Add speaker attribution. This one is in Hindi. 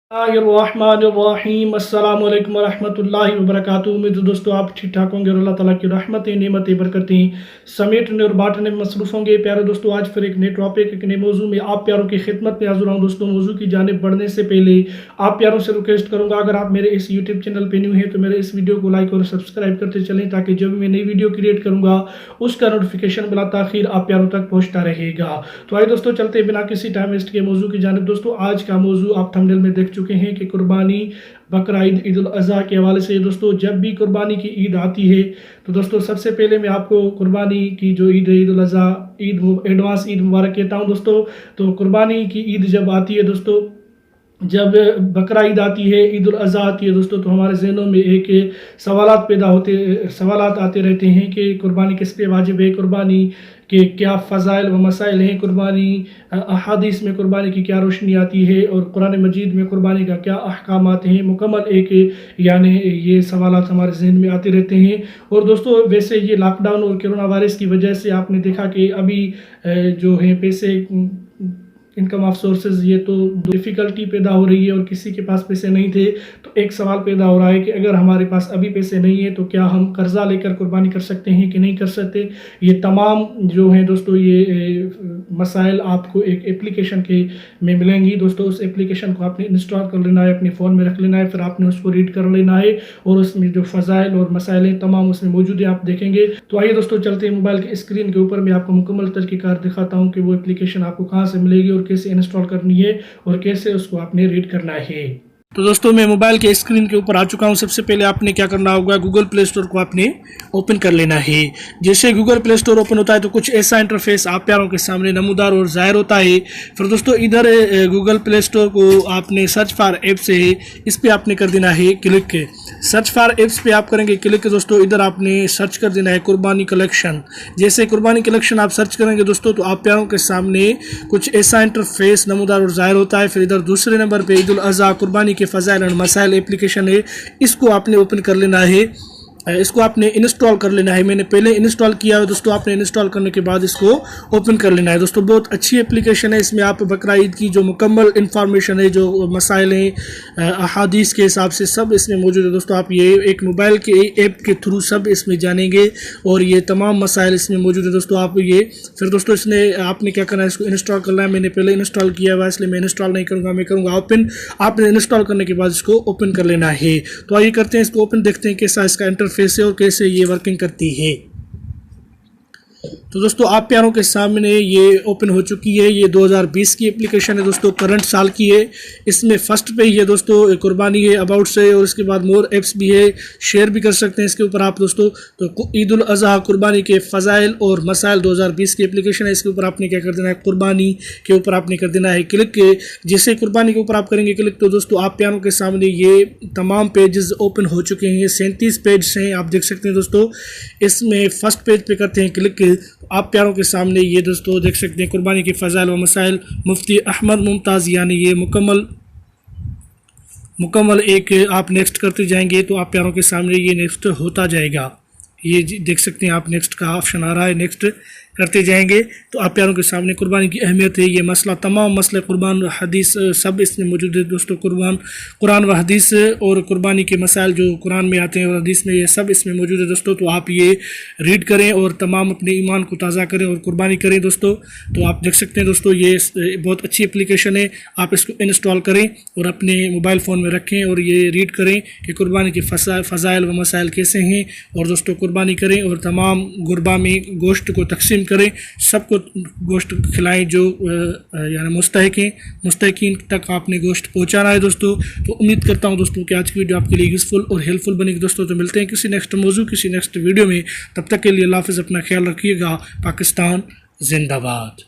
Speaker 1: बिस्मिल्लाहिर्रहमानिर्रहीम अस्सलाम वालेकुम वरहमतुल्लाहि वबरकातुहू। उम्मीद है दोस्तों आप ठीक ठाक होंगे और अल्लाह ताला की रहमतें नेमतें बरकतें समेटने और बांटने में मसरूफ़ होंगे। प्यारे दोस्तों, आज फिर एक नए टॉपिक एक नए मौजू में आप प्यारों की खिदमत में हाज़िर हूँ। दोस्तों, मौजू की जानिब बढ़ने से पहले आप प्यारों से रिक्वेस्ट करूँगा, अगर आप मेरे इस यूट्यूब चैनल पर न्यू हैं तो मेरे इस वीडियो को लाइक और सब्सक्राइब करते चलें, ताकि जब भी मैं नई वीडियो क्रिएट करूँगा उसका नोटिफिकेशन बिला ताख़ीर आप प्यारों तक पहुँचता रहेगा। तो आइए दोस्तों, चलते बिना किसी टाइम वेस्ट के मौजू की जानिब। दोस्तों, आज का मौजू आप थंबनेल में देख चुके हैं कि कुर्बानी, बकरा ईद, ईद उल अज़हा के हवाले से। दोस्तों, जब भी कुर्बानी की ईद आती है तो दोस्तों सबसे पहले मैं आपको कुर्बानी की जो ईद है, ईद उल अज़हा, एडवांस ईद मुबारक कहता हूँ दोस्तों। तो कुर्बानी की ईद जब आती है दोस्तों, जब बकरा ईद आती है, ईद उल अज़हा आती है दोस्तों, तो हमारे जहनों में एक सवालात आते रहते हैं कि कुर्बानी किस पे वाजिब है, कुर्बानी के क्या फ़ज़ाइल व मसाइल हैं, कुर्बानी अहादीस में कुर्बानी की क्या रोशनी आती है, और कुरान मजीद में कुर्बानी का क्या अहकामात हैं। मुकम्मल एक यानी ये सवालात हमारे जहन में आते रहते हैं। और दोस्तों, वैसे ये लॉकडाउन और कोरोना वायरस की वजह से आपने देखा कि अभी जो है पैसे, इनकम ऑफ सोर्सेज, ये तो डिफ़िकल्टी पैदा हो रही है और किसी के पास पैसे नहीं थे। तो एक सवाल पैदा हो रहा है कि अगर हमारे पास अभी पैसे नहीं है तो क्या हम कर्ज़ा लेकर कुर्बानी कर सकते हैं कि नहीं कर सकते। ये तमाम जो हैं दोस्तों, ये मसाइल आपको एक एप्लीकेशन के में मिलेंगी दोस्तों। उस एप्लीकेशन को आपने इंस्टॉल कर लेना है, अपने फ़ोन में रख लेना है, फिर आपने उसको रीड कर लेना है और उसमें जो फ़ज़ाइल और मसाइल हैं तमाम उसमें मौजूद है, आप देखेंगे। तो आइए दोस्तों, चलते हैं मोबाइल के स्क्रीन के ऊपर। मैं आपको मुकम्मल तरीक़ाकार दिखाता हूँ कि वो एप्लीकेशन आपको कहाँ से मिलेगी और कैसे इंस्टॉल करनी है और कैसे उसको आपने रीड करना है। तो दोस्तों, मैं मोबाइल के स्क्रीन के ऊपर आ चुका हूँ। सबसे पहले आपने क्या करना होगा, गूगल प्ले स्टोर को आपने ओपन कर लेना है। जैसे गूगल प्ले स्टोर ओपन होता है तो कुछ ऐसा इंटरफेस आप प्यारों के सामने नमूदार और ज़ाहिर होता है। फिर दोस्तों, इधर गूगल प्ले स्टोर को आपने सर्च फॉर एप्स है, इस पर आपने कर देना है क्लिक। सर्च फॉर एप्स पे आप करेंगे क्लिक दोस्तों, इधर आपने सर्च कर देना है कुर्बानी कलेक्शन। जैसे कुर्बानी कलेक्शन आप सर्च करेंगे दोस्तों तो आप प्यारों के सामने कुछ ऐसा इंटरफेस नमूदार और ज़ाहिर होता है। फिर इधर दूसरे नंबर पे ईद उल अज़हा कुर्बानी के फ़ज़ाइल और मसाइल एप्लीकेशन है, इसको आपने ओपन कर लेना है, इसको आपने इंस्टॉल कर लेना है। मैंने पहले इंस्टॉल किया है दोस्तों, आपने इंस्टॉल करने के बाद इसको ओपन कर लेना है दोस्तों। बहुत अच्छी एप्लीकेशन है, इसमें आप बकरा ईद की जो मुकम्मल इन्फॉर्मेशन है, जो मसाइल हैं अहादीस के हिसाब से सब इसमें मौजूद है दोस्तों। आप ये एक मोबाइल के ऐप के थ्रू सब इसमें जानेंगे और ये तमाम मसाइल इसमें मौजूद है दोस्तों। आप ये फिर दोस्तों इसमें आपने क्या करना है, इसको इंस्टॉल करना है। मैंने पहले इंस्टॉल किया हुआ इसलिए मैं इंस्टॉल नहीं करूँगा, मैं करूँगा ओपन। आपने इंस्टॉल करने के बाद इसको ओपन कर लेना है। तो आइए करते हैं इसको ओपन, देखते हैं कैसा इसका इंटरफेस है और कैसे ये वर्किंग करती है। तो दोस्तों, आप प्यारों के सामने ये ओपन हो चुकी है। ये 2020 की एप्लीकेशन है दोस्तों, करंट साल की है। इसमें फर्स्ट पे ही है दोस्तों कुर्बानी है, अबाउट से, और इसके बाद मोर एप्स भी है, शेयर भी कर सकते हैं इसके ऊपर आप दोस्तों। तो ईद उल अज़हा कुर्बानी के फ़ज़ाइल और मसाइल 2020 की एप्लीकेशन है, इसके ऊपर आपने क्या कर देना है, कुर्बानी के ऊपर आपने कर देना है क्लिक। जैसे कुर्बानी के ऊपर आप करेंगे क्लिक तो दोस्तों आप प्यारों के सामने ये तमाम पेजेस ओपन हो चुके हैं। ये 37 पेज हैं, आप देख सकते हैं दोस्तों। इसमें फर्स्ट पेज पे करते हैं क्लिक, आप प्यारों के सामने ये दोस्तों देख सकते हैं कुर्बानी के फ़ज़ाइल व मसाइल मुफ्ती अहमद मुमताज़, यानी ये मुकम्मल एक आप नेक्स्ट करते जाएंगे तो आप प्यारों के सामने ये नेक्स्ट होता जाएगा। ये देख सकते हैं आप, नेक्स्ट का ऑप्शन आ रहा है, नेक्स्ट करते जाएंगे तो आप प्यारों के सामने कुर्बानी की अहमियत है, ये मसला, तमाम मसले कुर्बान हदीस सब इसमें मौजूद है दोस्तों। कुरान व हदीस और कुर्बानी के मसाइल जो कुरान में आते हैं और हदीस में, ये सब इसमें मौजूद है दोस्तों। तो आप ये रीड करें और तमाम अपने ईमान को ताज़ा करें और कुर्बानी करें दोस्तों। तो आप देख सकते हैं दोस्तों, ये बहुत अच्छी एप्लीकेशन है, आप इसको इंस्टॉल करें और अपने मोबाइल फ़ोन में रखें और ये रीड करें कि कुर्बानी के फ़ज़ाइल व मसाइल कैसे हैं, और दोस्तों कुर्बानी करें और तमाम गुरबा में गोश्त को तकसीम करें, सबको गोश्त खिलाएं जो यानी मुस्तहिकीन तक आपने गोश्त पहुंचाना है दोस्तों। तो उम्मीद करता हूं दोस्तों कि आज की वीडियो आपके लिए यूज़फुल और हेल्पफुल बनेगी दोस्तों। तो मिलते हैं किसी नेक्स्ट मौजू, किसी नेक्स्ट वीडियो में। तब तक के लिए अल्लाह हाफ़िज़, अपना ख्याल रखिएगा। पाकिस्तान जिंदाबाद।